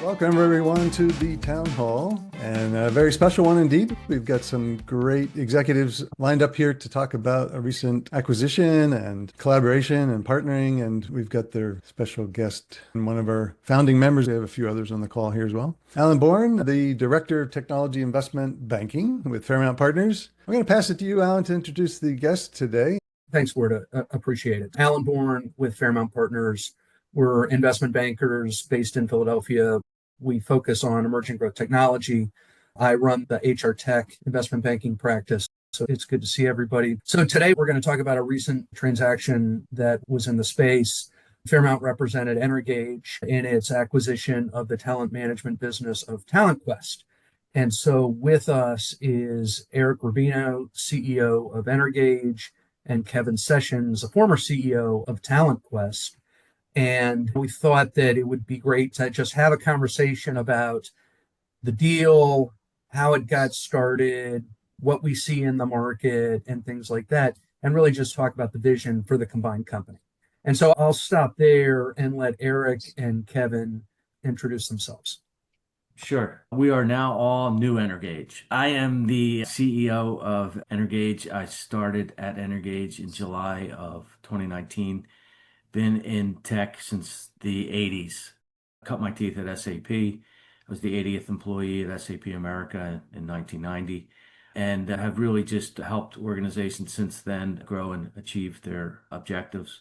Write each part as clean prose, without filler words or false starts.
Welcome, everyone, to the town hall, and a very special one indeed. We've got some great executives lined up here to talk about a recent acquisition and collaboration and partnering, and we've got their special guest and one of our founding members. We have a few others on the call here as well. Alan Bourne, the Director of Technology Investment Banking with Fairmount Partners. I'm going to pass it to you, Alan, to introduce the guest today. Thanks, Ward. Appreciate it. Alan Bourne with Fairmount Partners. We're investment bankers based in Philadelphia. We focus on emerging growth technology. I run the HR Tech investment banking practice. So it's good to see everybody. So today we're going to talk about a recent transaction that was in the space. Fairmount represented Energage in its acquisition of the talent management business of TalentQuest. And so with us is Eric Rubino, CEO of Energage, and Kevin Sessions, a former CEO of TalentQuest. And we thought that it would be great to just have a conversation about the deal, how it got started, what we see in the market, and things like that, and really just talk about the vision for the combined company. And so I'll stop there and let Eric and Kevin introduce themselves. Sure. We are now all new Energage. I am the CEO of Energage. I started at Energage in July of 2019. Been in tech since the 80s. Cut my teeth at SAP. I was the 80th employee at SAP America in 1990, and have really just helped organizations since then grow and achieve their objectives.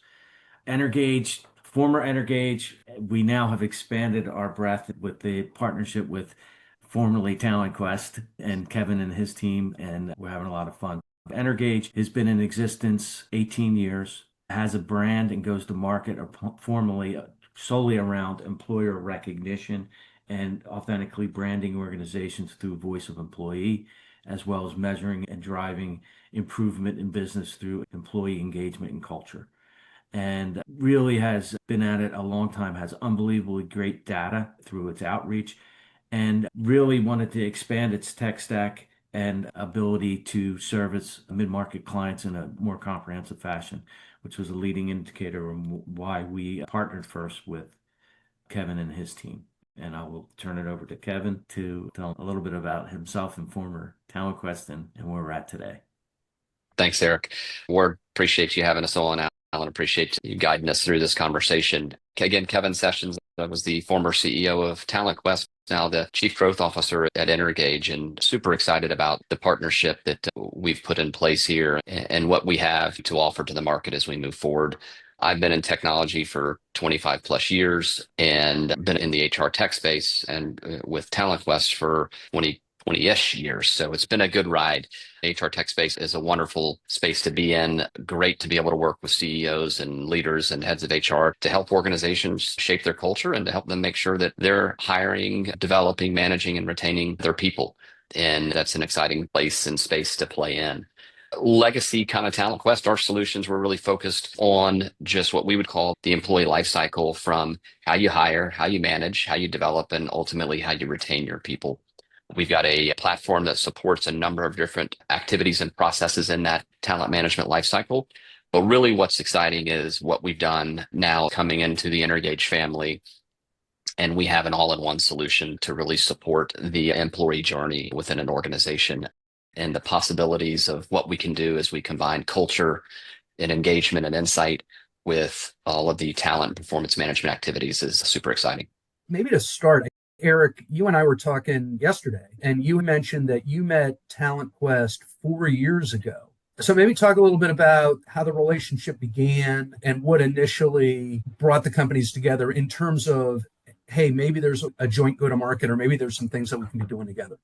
Energage, former Energage, we now have expanded our breadth with the partnership with formerly TalentQuest and Kevin and his team, and we're having a lot of fun. Energage has been in existence 18 years. Has a brand and goes to market formally solely around employer recognition and authentically branding organizations through voice of employee, as well as measuring and driving improvement in business through employee engagement and culture. And really has been at it a long time, has unbelievably great data through its outreach, and really wanted to expand its tech stack and ability to service mid-market clients in a more comprehensive fashion, which was a leading indicator of why we partnered first with Kevin and his team. And I will turn it over to Kevin to tell a little bit about himself and former TalentQuest and where we're at today. Thanks, Eric. Ward, appreciate you having us on. Alan, appreciate you guiding us through this conversation. Again, Kevin Sessions, I was the former CEO of TalentQuest, now the Chief Growth Officer at Energage, and super excited about the partnership that we've put in place here and what we have to offer to the market as we move forward. I've been in technology for 25 plus years and been in the HR tech space and with TalentQuest for 20-ish years. So it's been a good ride. HR tech space is a wonderful space to be in. Great to be able to work with CEOs and leaders and heads of HR to help organizations shape their culture and to help them make sure that they're hiring, developing, managing, and retaining their people. And that's an exciting place and space to play in. Legacy kind of TalentQuest, our solutions were really focused on just what we would call the employee life cycle, from how you hire, how you manage, how you develop, and ultimately how you retain your people. We've got a platform that supports a number of different activities and processes in that talent management lifecycle. But really what's exciting is what we've done now coming into the Energage family. And we have an all-in-one solution to really support the employee journey within an organization, and the possibilities of what we can do as we combine culture and engagement and insight with all of the talent and performance management activities is super exciting. Maybe to start, Eric, you and I were talking yesterday, and you mentioned that you met TalentQuest 4 years ago. So maybe talk a little bit about how the relationship began and what initially brought the companies together in terms of, hey, maybe there's a joint go-to-market, or maybe there's some things that we can be doing together.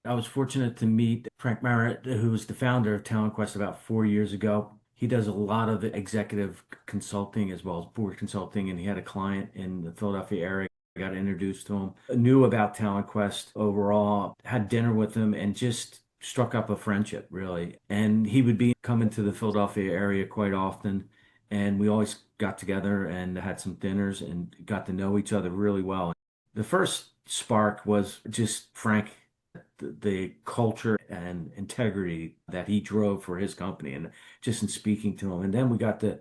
I was fortunate to meet Frank Merritt, who was the founder of TalentQuest about 4 years ago. He does a lot of executive consulting as well as board consulting, and he had a client in the Philadelphia area. I got introduced to him, knew about TalentQuest overall, had dinner with him, and just struck up a friendship, really. And he would be coming to the Philadelphia area quite often, and we always got together and had some dinners and got to know each other really well. The first spark was just Frank, the culture and integrity that he drove for his company, and just in speaking to him. And then we got to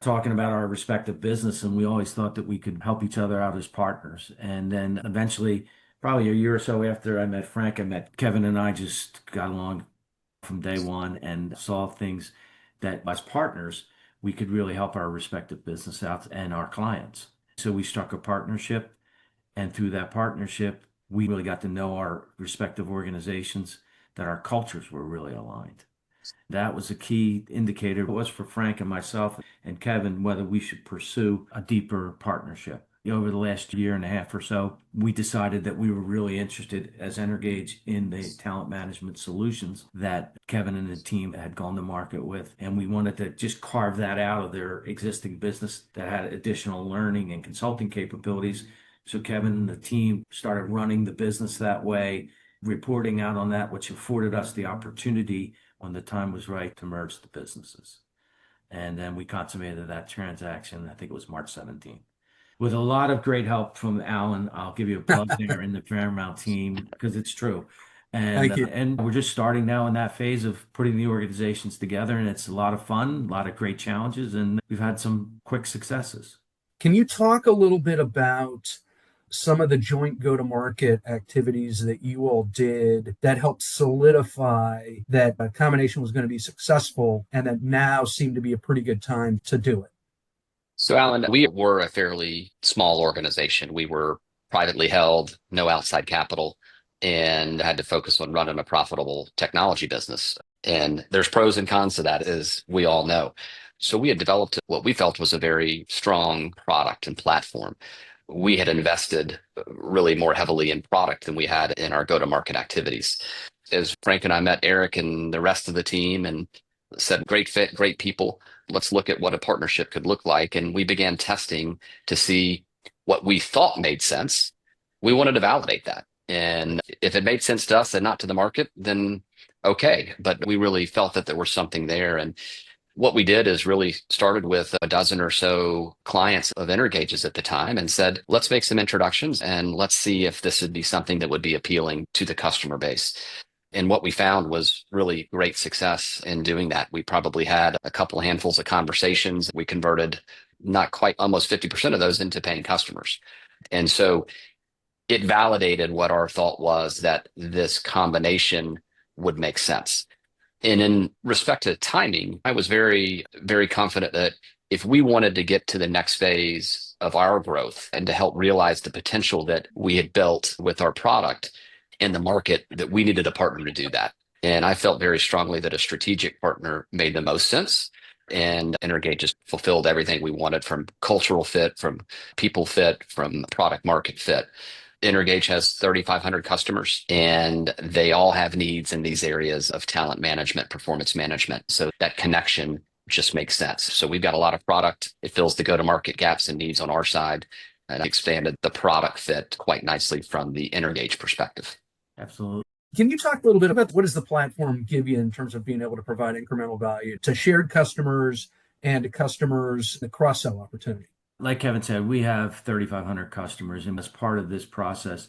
talking about our respective business, and we always thought that we could help each other out as partners. And then eventually, probably a year or so after I met Frank, I met Kevin, and I just got along from day one and saw things that as partners, we could really help our respective business out and our clients. So we struck a partnership, and through that partnership, we really got to know our respective organizations, that our cultures were really aligned. That was a key indicator. It was for Frank and myself and Kevin whether we should pursue a deeper partnership. Over the last year and a half or so, we decided that we were really interested as Energage in the talent management solutions that Kevin and the team had gone to market with. And we wanted to just carve that out of their existing business that had additional learning and consulting capabilities. So Kevin and the team started running the business that way, reporting out on that, which afforded us the opportunity when the time was right to merge the businesses. And then we consummated that transaction, I think it was March 17th. With a lot of great help from Alan. I'll give you a plug there in the Fairmount team because it's true. Thank you. And we're just starting now in that phase of putting the organizations together, and it's a lot of fun, a lot of great challenges, and we've had some quick successes. Can you talk a little bit about some of the joint go-to-market activities that you all did that helped solidify that a combination was going to be successful and that now seemed to be a pretty good time to do it? So, Alan, we were a fairly small organization. We were privately held, no outside capital, and had to focus on running a profitable technology business. And there's pros and cons to that, as we all know. So we had developed what we felt was a very strong product and platform. We had invested really more heavily in product than we had in our go-to-market activities. As Frank and I met Eric and the rest of the team and said, great fit, great people, let's look at what a partnership could look like. And we began testing to see what we thought made sense. We wanted to validate that. And if it made sense to us and not to the market, then okay. But we really felt that there was something there. And what we did is really started with a dozen or so clients of Energage's at the time and said, let's make some introductions and let's see if this would be something that would be appealing to the customer base. And what we found was really great success in doing that. We probably had a couple handfuls of conversations. We converted not quite almost 50% of those into paying customers. And so it validated what our thought was, that this combination would make sense. And in respect to timing, I was very, very confident that if we wanted to get to the next phase of our growth and to help realize the potential that we had built with our product in the market, that we needed a partner to do that. And I felt very strongly that a strategic partner made the most sense. And Energage just fulfilled everything we wanted, from cultural fit, from people fit, from product market fit. Energage has 3,500 customers, and they all have needs in these areas of talent management, performance management. So that connection just makes sense. So we've got a lot of product. It fills the go-to-market gaps and needs on our side, and expanded the product fit quite nicely from the Energage perspective. Absolutely. Can you talk a little bit about what does the platform give you in terms of being able to provide incremental value to shared customers and to customers, the cross-sell opportunity? Like Kevin said, we have 3,500 customers, and as part of this process,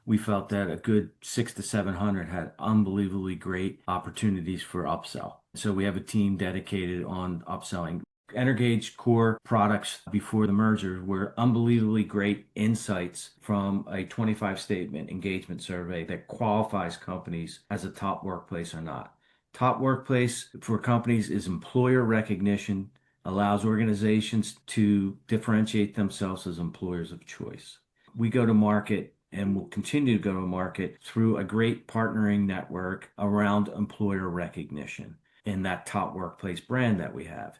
we felt that a good 600 to 700 had unbelievably great opportunities for upsell. So we have a team dedicated on upselling. Energage core products before the merger were unbelievably great insights from a 25-statement engagement survey that qualifies companies as a top workplace or not. Top workplace for companies is employer recognition, allows organizations to differentiate themselves as employers of choice. We go to market and will continue to go to market through a great partnering network around employer recognition in that top workplace brand that we have.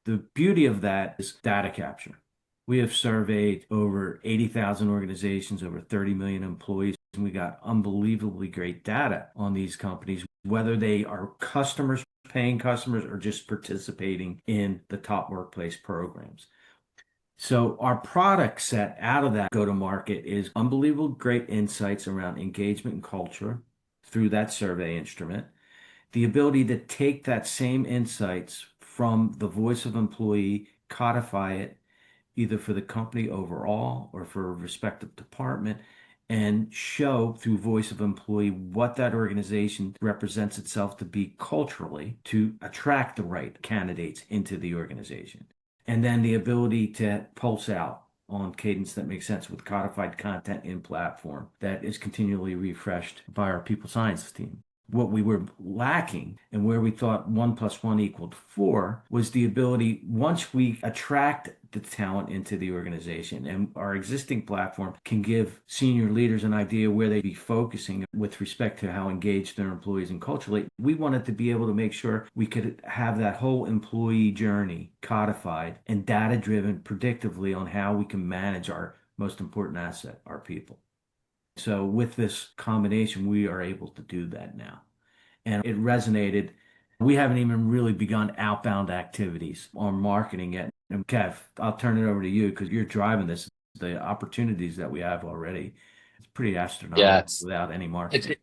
The beauty of that is data capture. We have surveyed over 80,000 organizations, over 30 million employees, and we got unbelievably great data on these companies, whether they are customers, paying customers, or just participating in the top workplace programs. So our product set out of that go-to-market is unbelievable great insights around engagement and culture through that survey instrument. The ability to take that same insights from the voice of employee, codify it either for the company overall or for a respective department, and show through voice of employee what that organization represents itself to be culturally to attract the right candidates into the organization. And then the ability to pulse out on cadence that makes sense with codified content in platform that is continually refreshed by our people science team. What we were lacking and where we thought 1+1 = 4 was the ability, once we attract the talent into the organization, and our existing platform can give senior leaders an idea where they'd be focusing with respect to how engaged their employees and culturally. We wanted to be able to make sure we could have that whole employee journey codified and data driven predictively on how we can manage our most important asset, our people. So with this combination, we are able to do that now. And it resonated. We haven't even really begun outbound activities on marketing yet. And Kev, I'll turn it over to you because you're driving this. The opportunities that we have already, it's pretty Yeah, astronomical without any marketing.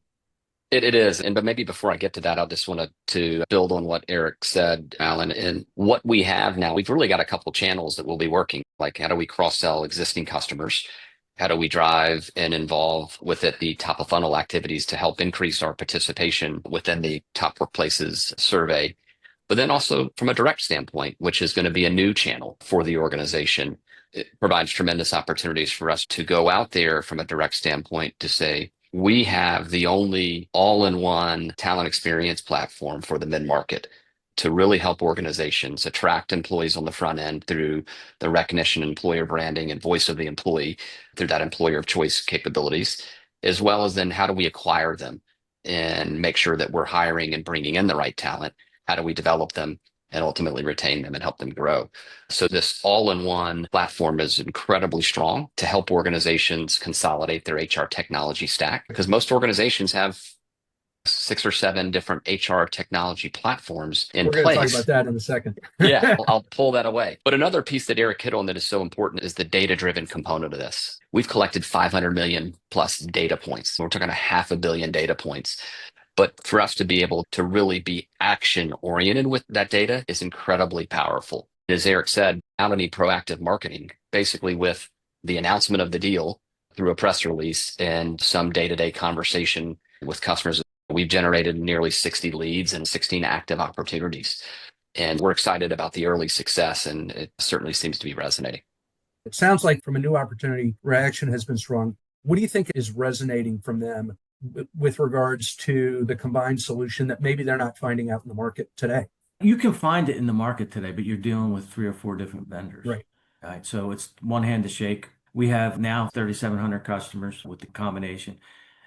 it is. But maybe before I get to that, I just want to build on what Eric said, Alan. And what we have now, we've really got a couple channels that will be working. Like, how do we cross-sell existing customers? How do we drive and involve with it the top of funnel activities to help increase our participation within the top workplaces survey? But then also from a direct standpoint, which is going to be a new channel for the organization. It provides tremendous opportunities for us to go out there from a direct standpoint to say, we have the only all-in-one talent experience platform for the mid-market to really help organizations attract employees on the front end through the recognition, employer branding, and voice of the employee through that employer of choice capabilities, as well as then how do we acquire them and make sure that we're hiring and bringing in the right talent? How do we develop them and ultimately retain them and help them grow? So this all-in-one platform is incredibly strong to help organizations consolidate their HR technology stack, because most organizations have 6 or 7 different HR technology platforms in place. We're going to talk about that in a second. Yeah, I'll pull that away. But another piece that Eric hit on that is so important is the data-driven component of this. We've collected 500 million plus data points. We're talking 500 million data points. But for us to be able to really be action-oriented with that data is incredibly powerful. As Eric said, now to need proactive marketing, basically with the announcement of the deal through a press release and some day-to-day conversation with customers. We've generated nearly 60 leads and 16 active opportunities. And we're excited about the early success, and it certainly seems to be resonating. It sounds like from a new opportunity, reaction has been strong. What do you think is resonating from them with regards to the combined solution that maybe they're not finding out in the market today? You can find it in the market today, but you're dealing with 3 or 4 different vendors. Right. Right. So it's one hand to shake. We have now 3,700 customers with the combination.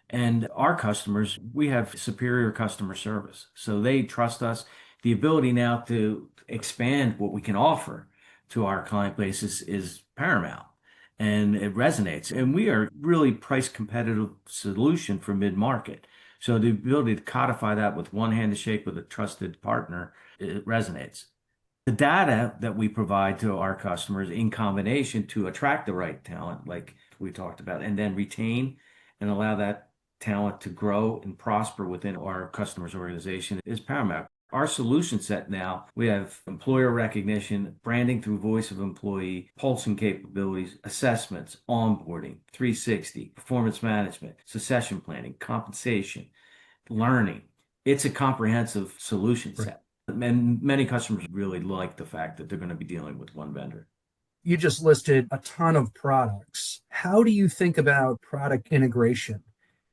And our customers, we have superior customer service. So they trust us. The ability now to expand what we can offer to our client base is paramount, and it resonates. And we are really price competitive solution for mid-market. So the ability to codify that with one hand to shake with a trusted partner, it resonates. The data that we provide to our customers in combination to attract the right talent, like we talked about, and then retain and allow that talent to grow and prosper within our customers' organization is paramount. Our solution set now, we have employer recognition, branding through voice of employee, pulsing capabilities, assessments, onboarding, 360, performance management, succession planning, compensation, learning. It's a comprehensive solution set. And many customers really like the fact that they're going to be dealing with one vendor. You just listed a ton of products. How do you think about product integration?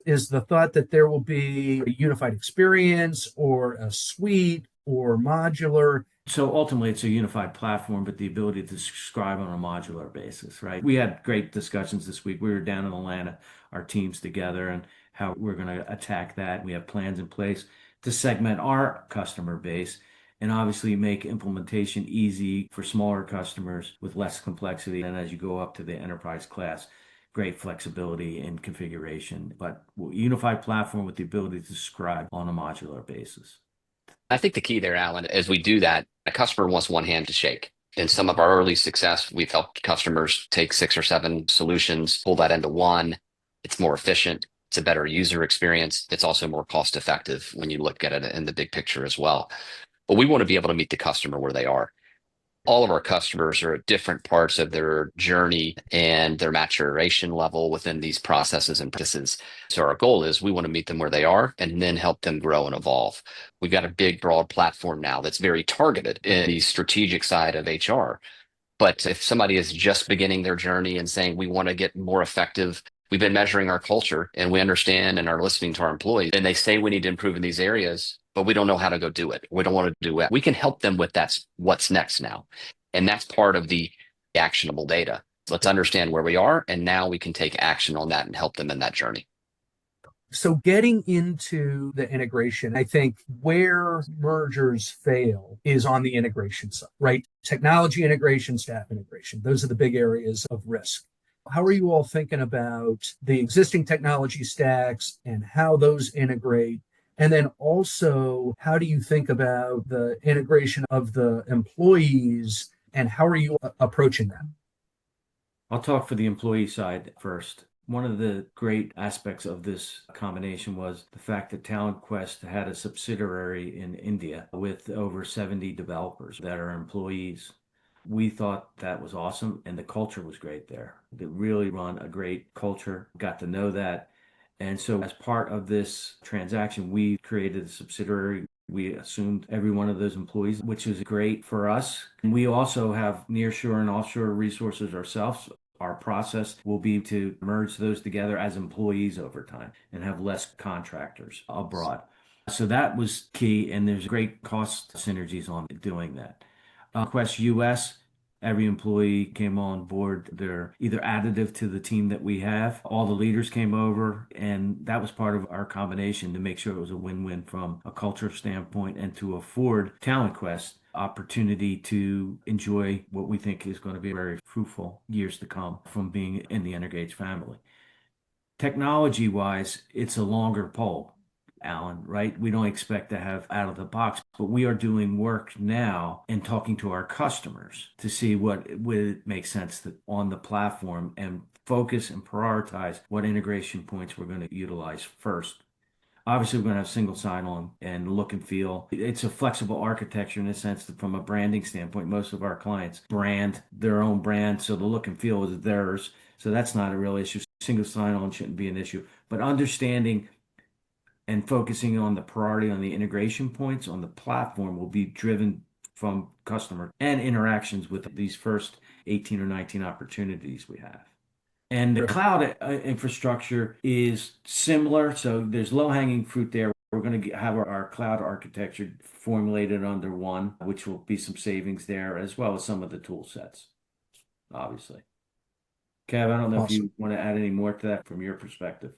Is the thought that there will be a unified experience or a suite or modular? So ultimately, it's a unified platform, but the ability to subscribe on a modular basis, right? We had great discussions this week. We were down in Atlanta, our teams together, and how we're going to attack that. We have plans in place to segment our customer base and obviously make implementation easy for smaller customers with less complexity. And as you go up to the enterprise class, great flexibility and configuration, but unified platform with the ability to subscribe on a modular basis. I think the key there, Alan, as we do that, a customer wants one hand to shake. In some of our early success, we've helped customers take 6 or 7 solutions, pull that into one. It's more efficient. It's a better user experience. It's also more cost effective when you look at it in the big picture as well. But we want to be able to meet the customer where they are. All of our customers are at different parts of their journey and their maturation level within these processes and practices. So our goal is we want to meet them where they are and then help them grow and evolve. We've got a big, broad platform now that's very targeted in the strategic side of HR. But if somebody is just beginning their journey and saying, we want to get more effective, we've been measuring our culture and we understand and are listening to our employees, and they say we need to improve in these areas, but we don't know how to go do it. We don't want to do it. We can help them with that's what's next now. And that's part of the actionable data. Let's understand where we are, and now we can take action on that and help them in that journey. So getting into the integration, I think where mergers fail is on the integration side, right? Technology integration, staff integration. Those are the big areas of risk. How are you all thinking about the existing technology stacks and how those integrate? And then also, how do you think about the integration of the employees and how are you approaching that? I'll talk for the employee side first. One of the great aspects of this combination was the fact that TalentQuest had a subsidiary in India with over 70 developers that are employees. We thought that was awesome, and the culture was great there. They really run a great culture, got to know that. And so as part of this transaction, we created a subsidiary. We assumed every one of those employees, which is great for us. And we also have nearshore and offshore resources ourselves. Our process will be to merge those together as employees over time and have less contractors abroad. So that was key, and there's great cost synergies on doing that. Quest US, every employee came on board. They're either additive to the team that we have. All the leaders came over, and that was part of our combination to make sure it was a win-win from a culture standpoint and to afford TalentQuest opportunity to enjoy what we think is going to be very fruitful years to come from being in the Energage family. Technology-wise, it's a longer pole, Alan, right? We don't expect to have out of the box, but we are doing work now and talking to our customers to see what would make sense on the platform and focus and prioritize what integration points we're going to utilize first. Obviously, we're going to have single sign-on and look and feel. It's a flexible architecture in the sense that from a branding standpoint, most of our clients brand their own brand, so the look and feel is theirs. So that's not a real issue. Single sign-on shouldn't be an issue. But understanding and focusing on the priority on the integration points on the platform will be driven from customer and interactions with these first 18 or 19 opportunities we have. And the cloud infrastructure is similar. So there's low-hanging fruit there. We're going to have our cloud architecture formulated under one, which will be some savings there, as well as some of the tool sets, obviously. Kev, I don't know if you want to add any more to that from your perspective.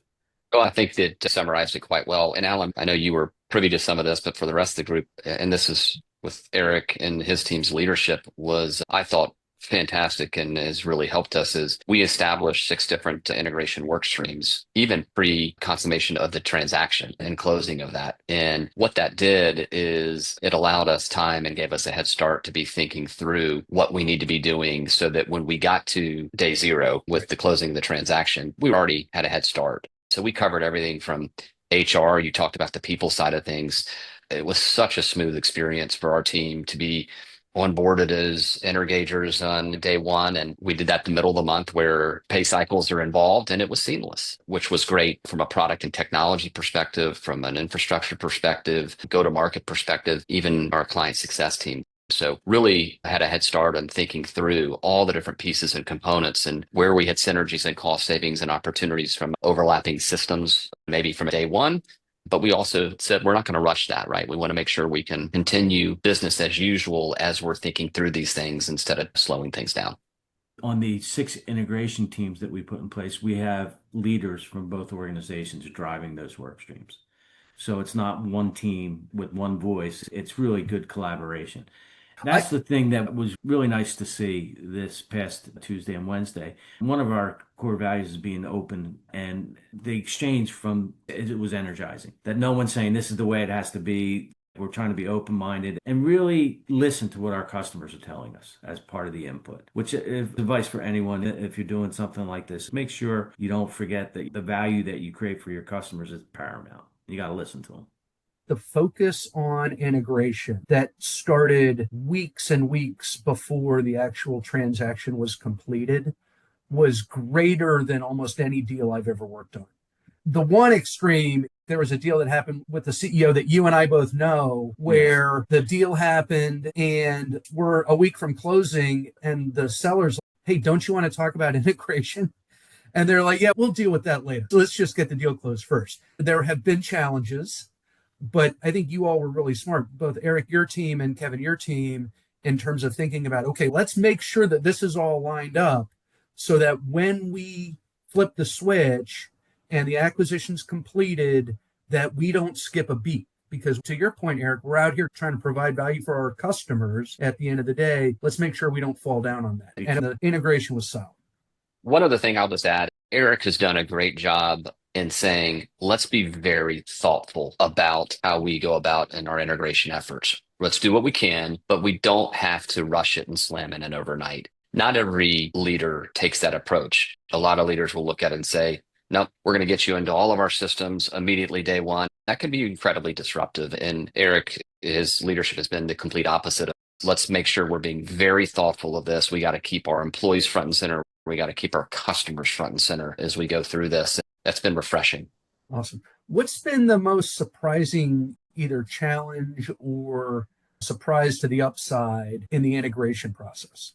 Well, I think that summarized it quite well. And Alan, I know you were privy to some of this, but for the rest of the group, and this is with Eric and his team's leadership, was, I thought, fantastic and has really helped us is we established 6 different integration work streams, even pre-consummation of the transaction and closing of that. And what that did is it allowed us time and gave us a head start to be thinking through what we need to be doing so that when we got to day 0 with the closing of the transaction, we already had a head start. So we covered everything from HR. You talked about the people side of things. It was such a smooth experience for our team to be onboarded as Energagers on day 1. And we did that in the middle of the month where pay cycles are involved, and it was seamless, which was great from a product and technology perspective, from an infrastructure perspective, go-to-market perspective, even our client success team. So really had a head start on thinking through all the different pieces and components and where we had synergies and cost savings and opportunities from overlapping systems, maybe from day 1. But we also said, we're not going to rush that, right? We want to make sure we can continue business as usual as we're thinking through these things instead of slowing things down. On the 6 integration teams that we put in place, we have leaders from both organizations driving those work streams. So it's not one team with one voice. It's really good collaboration. That's the thing that was really nice to see this past Tuesday and Wednesday. One of our core values is being open, and the exchange from it was energizing. That no one's saying this is the way it has to be. We're trying to be open-minded and really listen to what our customers are telling us as part of the input, which is advice for anyone. If you're doing something like this, make sure you don't forget that the value that you create for your customers is paramount. You got to listen to them. The focus on integration that started weeks and weeks before the actual transaction was completed was greater than almost any deal I've ever worked on. The one extreme, there was a deal that happened with the CEO that you and I both know, where the deal happened and we're a week from closing and the seller's like, hey, don't you want to talk about integration? And they're like, yeah, we'll deal with that later. Let's just get the deal closed first. There have been challenges, but I think you all were really smart, both Eric, your team, and Kevin, your team, in terms of thinking about, okay, let's make sure that this is all lined up so that when we flip the switch and the acquisition's completed, that we don't skip a beat. Because to your point, Eric, we're out here trying to provide value for our customers at the end of the day. Let's make sure we don't fall down on that. And the integration was solid. One other thing I'll just add, Eric has done a great job in saying, let's be very thoughtful about how we go about in our integration efforts. Let's do what we can, but we don't have to rush it and slam it in overnight. Not every leader takes that approach. A lot of leaders will look at it and say, no, we're going to get you into all of our systems immediately day one. That can be incredibly disruptive. And Eric, his leadership has been the complete opposite. Let's make sure we're being very thoughtful of this. We got to keep our employees front and center. We got to keep our customers front and center as we go through this. That's been refreshing. Awesome. What's been the most surprising either challenge or surprise to the upside in the integration process?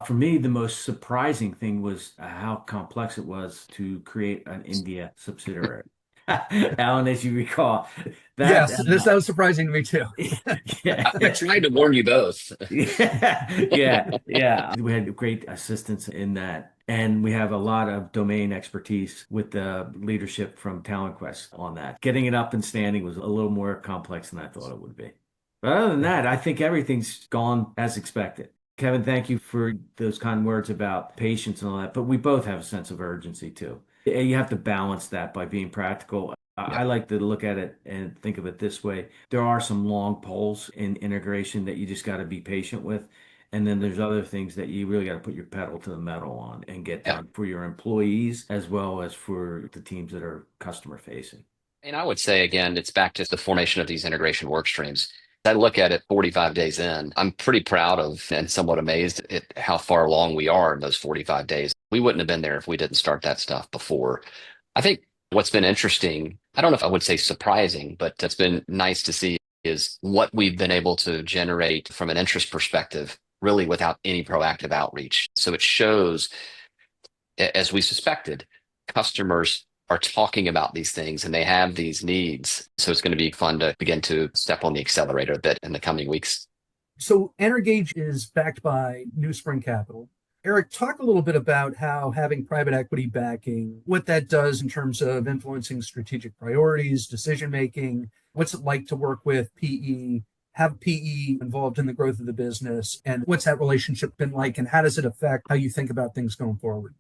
For me, the most surprising thing was how complex it was to create an India subsidiary. Alan, as you recall, that was surprising to me too. Yeah. I tried to warn you both. Yeah. We had great assistance in that. And we have a lot of domain expertise with the leadership from TalentQuest on that. Getting it up and standing was a little more complex than I thought it would be. But other than that, I think everything's gone as expected. Kevin, thank you for those kind words about patience and all that. But we both have a sense of urgency too. You have to balance that by being practical. I like to look at it and think of it this way. There are some long poles in integration that you just got to be patient with. And then there's other things that you really got to put your pedal to the metal on and get done for your employees as well as for the teams that are customer facing. And I would say, again, it's back to the formation of these integration work streams. I look at it 45 days in. I'm pretty proud of and somewhat amazed at how far along we are in those 45 days. We wouldn't have been there if we didn't start that stuff before. I think what's been interesting, I don't know if I would say surprising, but it's been nice to see is what we've been able to generate from an interest perspective, really without any proactive outreach. So it shows, as we suspected, customers are talking about these things and they have these needs. So it's going to be fun to begin to step on the accelerator a bit in the coming weeks. So Energage is backed by New Spring Capital. Eric, talk a little bit about how having private equity backing, what that does in terms of influencing strategic priorities, decision-making. What's it like to work with PE, have PE involved in the growth of the business, and what's that relationship been like, and how does it affect how you think about things going forward?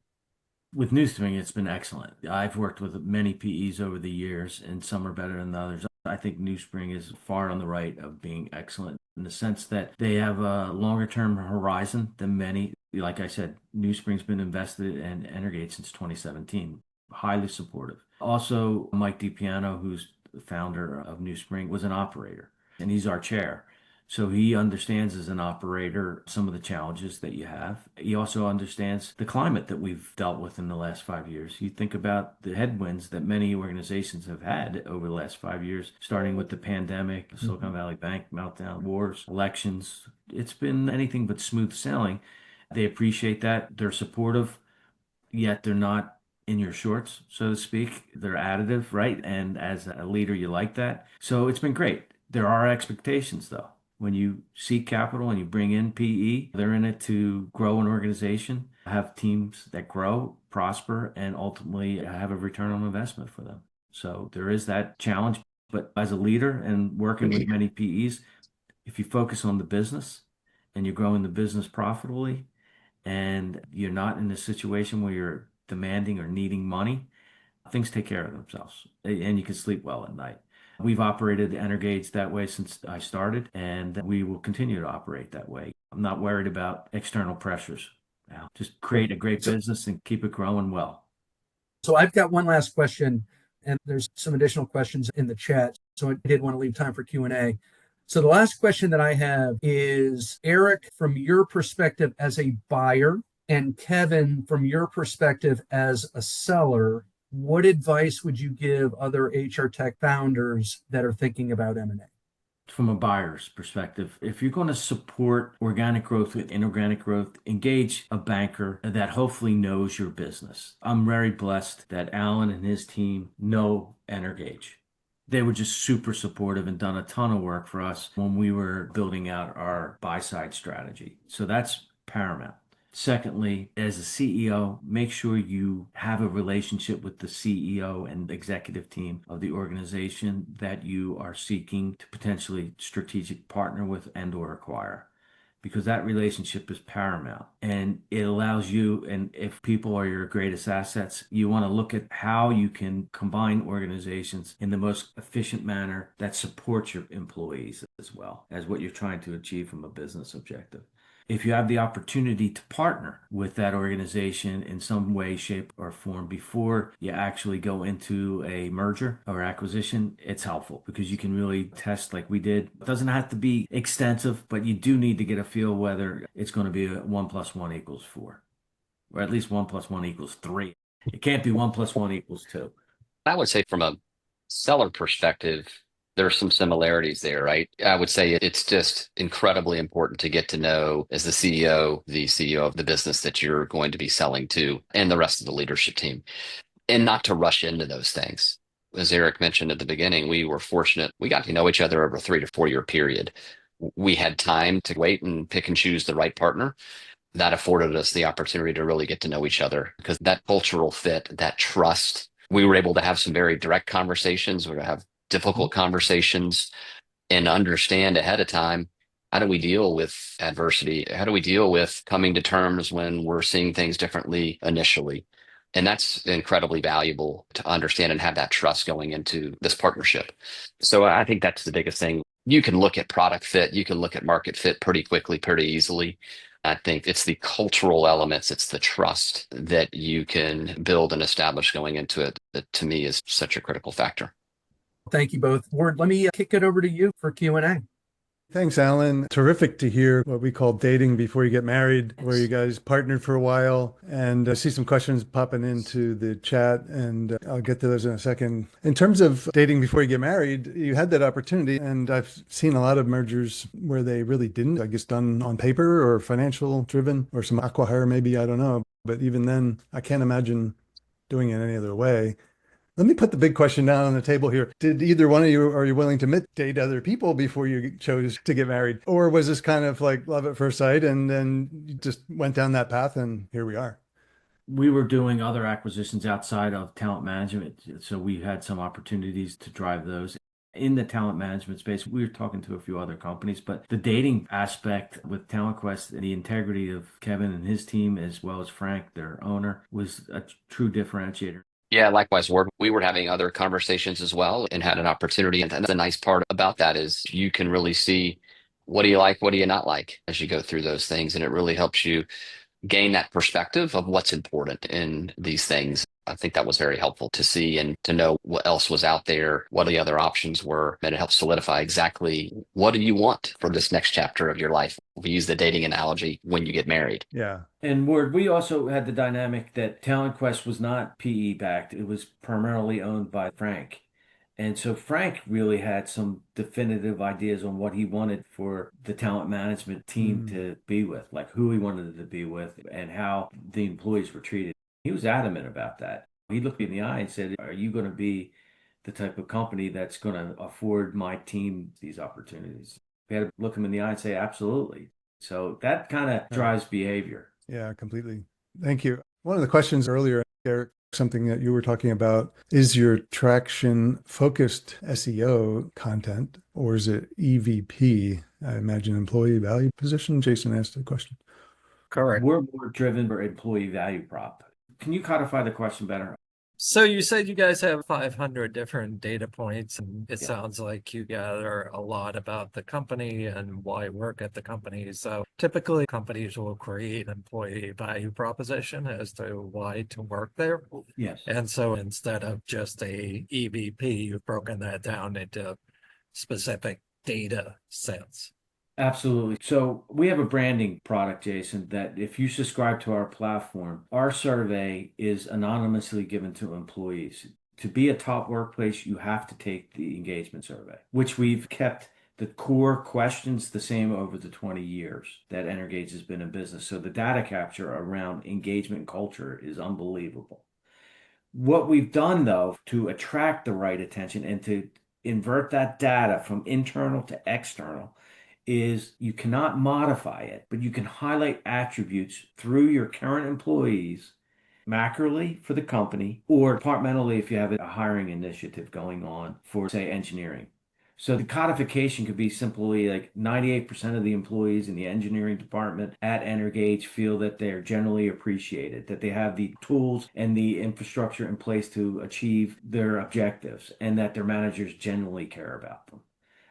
With NewSpring, it's been excellent. I've worked with many PEs over the years, and some are better than others. I think NewSpring is far on the right of being excellent in the sense that they have a longer term horizon than many. Like I said, NewSpring's been invested in Energage since 2017. Highly supportive. Also, Mike DiPiano, who's the founder of NewSpring, was an operator, and he's our chair. So he understands as an operator some of the challenges that you have. He also understands the climate that we've dealt with in the last 5 years. You think about the headwinds that many organizations have had over the last 5 years, starting with the pandemic, the Silicon Valley Bank meltdown, wars, elections. It's been anything but smooth sailing. They appreciate that. They're supportive, yet they're not in your shorts, so to speak. They're additive, right? And as a leader, you like that. So it's been great. There are expectations, though. When you seek capital and you bring in PE, they're in it to grow an organization, have teams that grow, prosper, and ultimately have a return on investment for them. So there is that challenge. But as a leader and working with many PEs, if you focus on the business and you're growing the business profitably and you're not in a situation where you're demanding or needing money, things take care of themselves and you can sleep well at night. We've operated Energage that way since I started, and we will continue to operate that way. I'm not worried about external pressures. Just create a great business and keep it growing well. So I've got one last question, and there's some additional questions in the chat. So I did want to leave time for Q&A. So the last question that I have is, Eric, from your perspective as a buyer, and Kevin, from your perspective as a seller, What advice would you give other HR tech founders that are thinking about M&A? From a buyer's perspective, if you're going to support organic growth with inorganic growth, engage a banker that hopefully knows your business. I'm very blessed that Alan and his team know Energage. They were just super supportive and done a ton of work for us when we were building out our buy-side strategy. So that's paramount. Secondly, as a CEO, make sure you have a relationship with the CEO and executive team of the organization that you are seeking to potentially strategic partner with and or acquire, because that relationship is paramount and it allows you, and if people are your greatest assets, you want to look at how you can combine organizations in the most efficient manner that supports your employees as well as what you're trying to achieve from a business objective. If you have the opportunity to partner with that organization in some way, shape, or form before you actually go into a merger or acquisition, it's helpful because you can really test like we did. It doesn't have to be extensive, but you do need to get a feel whether it's going to be a 1 + 1 = 4, or at least 1 + 1 = 3. It can't be 1 + 1 = 2. I would say from a seller perspective, there's some similarities there, right? I would say it's just incredibly important to get to know as the CEO of the business that you're going to be selling to and the rest of the leadership team, and not to rush into those things. As Eric mentioned at the beginning, we were fortunate. We got to know each other over a 3 to 4 year period. We had time to wait and pick and choose the right partner. That afforded us the opportunity to really get to know each other because that cultural fit, that trust, we were able to have some very direct conversations. We were to have difficult conversations and understand ahead of time, how do we deal with adversity? How do we deal with coming to terms when we're seeing things differently initially? And that's incredibly valuable to understand and have that trust going into this partnership. So I think that's the biggest thing. You can look at product fit, you can look at market fit pretty quickly, pretty easily. I think it's the cultural elements, it's the trust that you can build and establish going into it that to me is such a critical factor. Thank you both. Ward, let me kick it over to you for Q&A. Thanks, Alan. Terrific to hear what we call dating before you get married, where you guys partnered for a while. And I see some questions popping into the chat, and I'll get to those in a second. In terms of dating before you get married, you had that opportunity, and I've seen a lot of mergers where they really didn't, I guess, done on paper or financial driven or some acqui-hire maybe, I don't know. But even then, I can't imagine doing it any other way. Let me put the big question down on the table here. Did either one of you, are you willing to date other people before you chose to get married? Or was this kind of like love at first sight and then you just went down that path and here we are? We were doing other acquisitions outside of talent management, so we had some opportunities to drive those. In the talent management space, we were talking to a few other companies, but the dating aspect with TalentQuest, the integrity of Kevin and his team, as well as Frank, their owner, was a true differentiator. Yeah, likewise, Ward. We were having other conversations as well and had an opportunity. And the nice part about that is you can really see what do you like, what do you not like as you go through those things. And it really helps you gain that perspective of what's important in these things. I think that was very helpful to see and to know what else was out there, what the other options were, and it helps solidify exactly what do you want for this next chapter of your life. We use the dating analogy when you get married. Yeah. And Ward, we also had the dynamic that TalentQuest was not PE backed. It was primarily owned by Frank. And so Frank really had some definitive ideas on what he wanted for the talent management team to be with, like who he wanted it to be with and how the employees were treated. He was adamant about that. He looked me in the eye and said, are you going to be the type of company that's going to afford my team these opportunities? We had to look him in the eye and say, absolutely. So that kind of drives behavior. Yeah, completely. Thank you. One of the questions earlier, Eric, something that you were talking about, is your traction focused SEO content or is it EVP? I imagine employee value position. Jason asked the question. Correct. We're more driven for employee value prop. Can you codify the question better? So you said you guys have 500 different data points, and it Yeah. sounds like you gather a lot about the company and why work at the company. So typically companies will create an employee value proposition as to why to work there. Yes. And so instead of just a EVP, you've broken that down into specific data sets. Absolutely. So we have a branding product, Jason, that if you subscribe to our platform, our survey is anonymously given to employees. To be a top workplace, you have to take the engagement survey, which we've kept the core questions the same over the 20 years that Energage has been in business. So the data capture around engagement culture is unbelievable. What we've done, though, to attract the right attention and to invert that data from internal to external is you cannot modify it, but you can highlight attributes through your current employees macroly for the company or departmentally if you have a hiring initiative going on for, say, engineering. So the codification could be simply like 98% of the employees in the engineering department at Energage feel that they're generally appreciated, that they have the tools and the infrastructure in place to achieve their objectives, and that their managers generally care about them.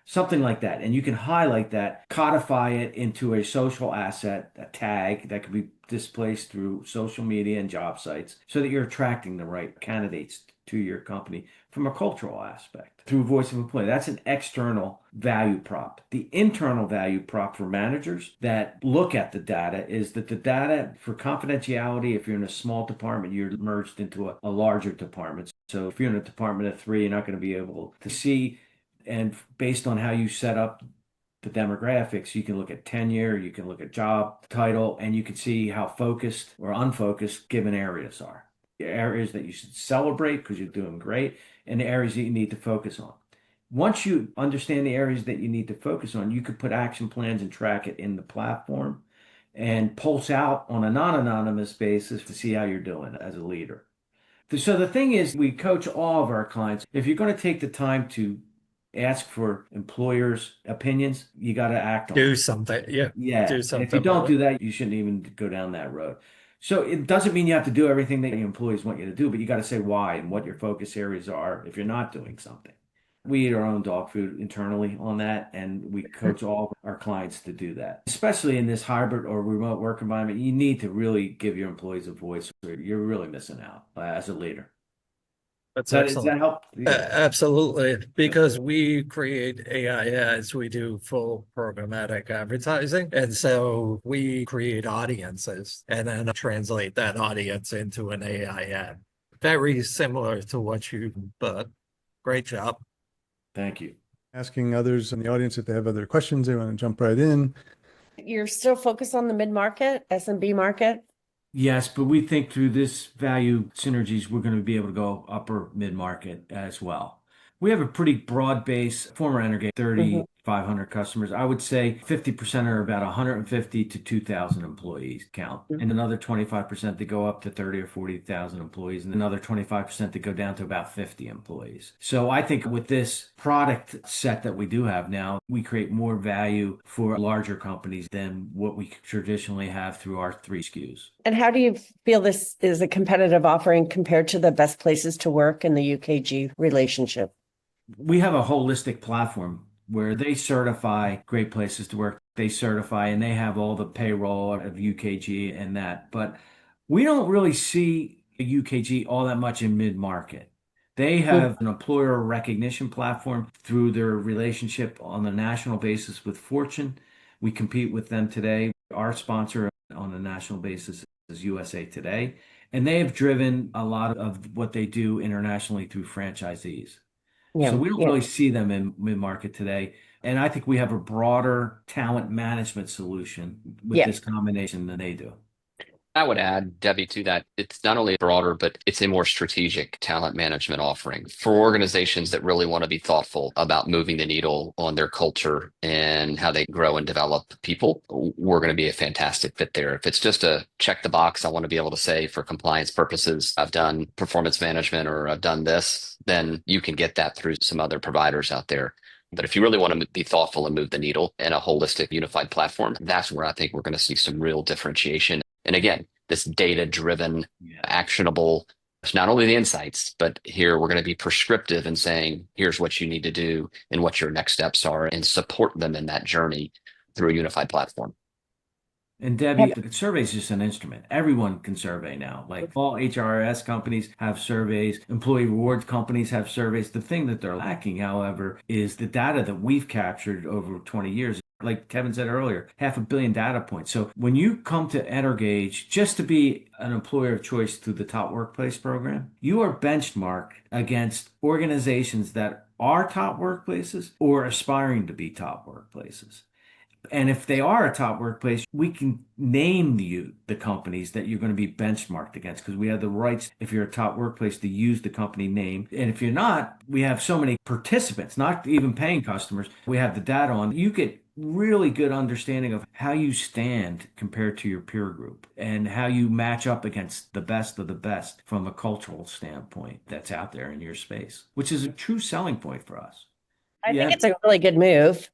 Something like that. And you can highlight that, codify it into a social asset, a tag that could be displaced through social media and job sites so that you're attracting the right candidates to your company from a cultural aspect through voice of employee. That's an external value prop. The internal value prop for managers that look at the data is that the data for confidentiality, if you're in a small department, you're merged into a larger department. So if you're in a department of 3, you're not going to be able to see. And based on how you set up the demographics, you can look at tenure, you can look at job title, and you can see how focused or unfocused given areas are. The areas that you should celebrate because you're doing great, and the areas that you need to focus on. Once you understand the areas that you need to focus on, you could put action plans and track it in the platform and pulse out on a non-anonymous basis to see how you're doing as a leader. So the thing is, we coach all of our clients. If you're going to take the time to ask for employers' opinions, you got to act on Do it. something. Yeah. Yeah. Do And if you something don't with do it. that, you shouldn't even go down that road. So it doesn't mean you have to do everything that your employees want you to do, but you got to say why and what your focus areas are if you're not doing something. We eat our own dog food internally on that, and we coach all of our clients to do that. Especially in this hybrid or remote work environment, you need to really give your employees a voice, or you're really missing out as a leader. That's Does that excellent. help? Yeah. Absolutely. Because we create AI ads, we do full programmatic advertising. And so we create audiences and then translate that audience into an AI ad. Very similar to what you, but great job. Thank you. Asking others in the audience if they have other questions, they want to jump right in. You're still focused on the mid-market, SMB market? Yes, but we think through this value synergies, we're going to be able to go upper mid-market as well. We have a pretty broad base, former Energage, 3,500 customers. I would say 50% are about 150 to 2,000 employees count, and another 25% that go up to 30 or 40,000 employees, and another 25% that go down to about 50 employees. So I think with this product set that we do have now, we create more value for larger companies than what we traditionally have through our 3 SKUs. And how do you feel this is a competitive offering compared to the best places to work in the UKG relationship? We have a holistic platform where they certify great places to work. They certify and they have all the payroll of UKG and that. But we don't really see a UKG all that much in mid-market. They have an employer recognition platform through their relationship on a national basis with Fortune. We compete with them today. Our sponsor on a national basis is USA Today. And they have driven a lot of what they do internationally through franchisees. Yeah. So we don't really see them in mid-market today. And I think we have a broader talent management solution with this combination than they do. I would add, Debbie, to that, it's not only broader, but it's a more strategic talent management offering for organizations that really want to be thoughtful about moving the needle on their culture and how they grow and develop people. We're going to be a fantastic fit there. If it's just a check the box, I want to be able to say for compliance purposes, I've done performance management or I've done this, then you can get that through some other providers out there. But if you really want to be thoughtful and move the needle in a holistic, unified platform, that's where I think we're going to see some real differentiation. And again, this data-driven, actionable, it's not only the insights, but here we're going to be prescriptive in saying, here's what you need to do and what your next steps are and support them in that journey through a unified platform. And Debbie, the survey is just an instrument. Everyone can survey now. Like all HRS companies have surveys, employee rewards companies have surveys. The thing that they're lacking, however, is the data that we've captured over 20 years Like Kevin said earlier, 500 million data points. So when you come to Energage just to be an employer of choice through the Top Workplace program, you are benchmarked against organizations that are top workplaces or aspiring to be top workplaces. And if they are a top workplace, we can name you the companies that you're going to be benchmarked against because we have the rights, if you're a top workplace, to use the company name. And if you're not, we have so many participants, not even paying customers, we have the data on. You get really good understanding of how you stand compared to your peer group and how you match up against the best of the best from a cultural standpoint that's out there in your space, which is a true selling point for us. I think it's a really good move.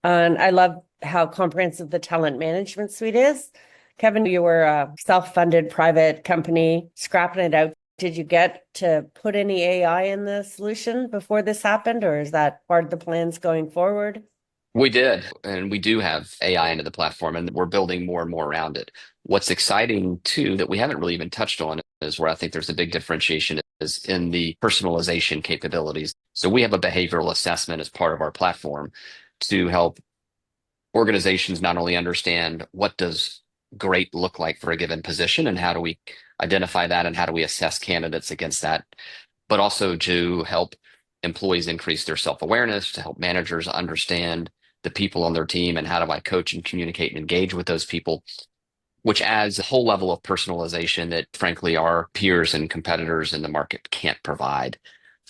And I love how comprehensive the talent management suite is. Kevin, you were a self-funded private company, scrapping it out. Did you get to put any AI in the solution before this happened, or is that part of the plans going forward? We did, and we do have AI into the platform, and we're building more and more around it. What's exciting too, that we haven't really even touched on, is where I think there's a big differentiation is in the personalization capabilities. So we have a behavioral assessment as part of our platform to help organizations not only understand what does great look like for a given position and how do we identify that and how do we assess candidates against that, but also to help employees increase their self-awareness, to help managers understand the people on their team and how do I coach and communicate and engage with those people, which adds a whole level of personalization that frankly our peers and competitors in the market can't provide.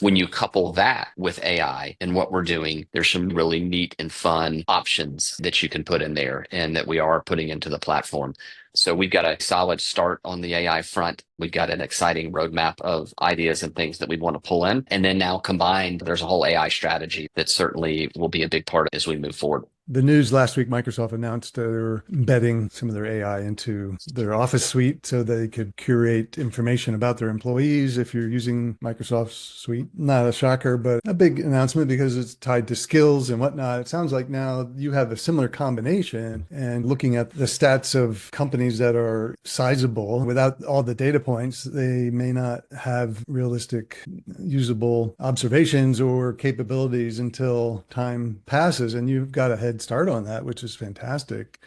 When you couple that with AI and what we're doing, there's some really neat and fun options that you can put in there and that we are putting into the platform. So we've got a solid start on the AI front. We've got an exciting roadmap of ideas and things that we want to pull in. And then now combined, there's a whole AI strategy that certainly will be a big part as we move forward. The news last week, Microsoft announced they're embedding some of their AI into their Office suite so they could curate information about their employees if you're using Microsoft's suite. Not a shocker, but a big announcement because it's tied to skills and whatnot. It sounds like now you have a similar combination, and looking at the stats of companies that are sizable without all the data points, they may not have realistic, usable observations or capabilities until time passes, and you've got a head start on that, which is fantastic.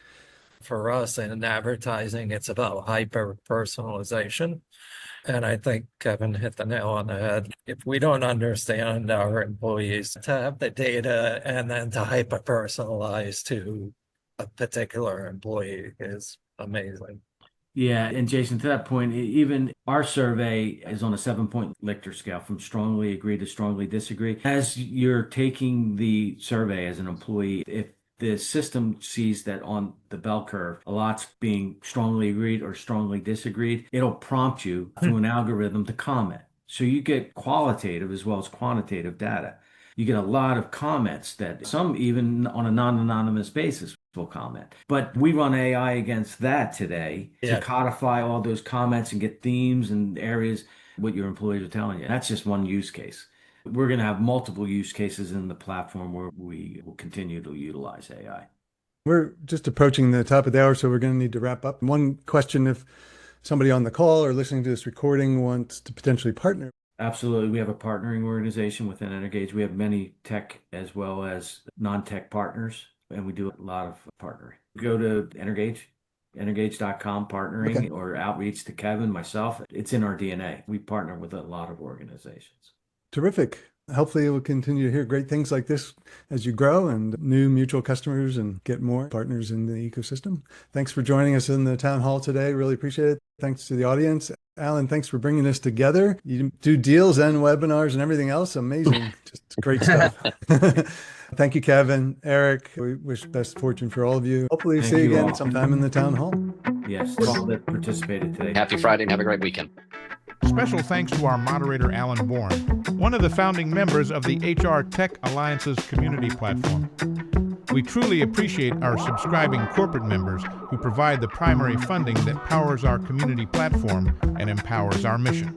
For us in advertising, it's about hyper personalization. And I think Kevin hit the nail on the head. If we don't understand our employees, to have the data and then to hyper personalize to a particular employee is amazing. Yeah, and Jason, to that point, even our survey is on a 7-point Likert scale from strongly agree to strongly disagree. As you're taking the survey as an employee, if the system sees that on the bell curve, a lot's being strongly agreed or strongly disagreed, it'll prompt you through an algorithm to comment. So you get qualitative as well as quantitative data. You get a lot of comments that some even on a non-anonymous basis will comment. But we run AI against that today to codify all those comments and get themes and areas what your employees are telling you. That's just one use case. We're going to have multiple use cases in the platform where we will continue to utilize AI. We're just approaching the top of the hour, so we're going to need to wrap up. One question, if somebody on the call or listening to this recording wants to potentially partner. Absolutely. We have a partnering organization within Energage. We have many tech as well as non-tech partners, and we do a lot of partnering. Go to Energage.com partnering or outreach to Kevin, myself. It's in our DNA. We partner with a lot of organizations. Terrific. Hopefully we'll continue to hear great things like this as you grow and new mutual customers and get more partners in the ecosystem. Thanks for joining us in the town hall today. Really appreciate it. Thanks to the audience. Alan, thanks for bringing this together. You do deals and webinars and everything else. Amazing. Just great stuff. Thank you, Kevin, Eric. We wish best fortune for all of you. Hopefully see you again sometime in the town hall. Yes, all that participated today. Happy Friday and have a great weekend. Special thanks to our moderator, Alan Bourne, one of the founding members of the HR Tech Alliance's community platform. We truly appreciate our subscribing corporate members who provide the primary funding that powers our community platform and empowers our mission.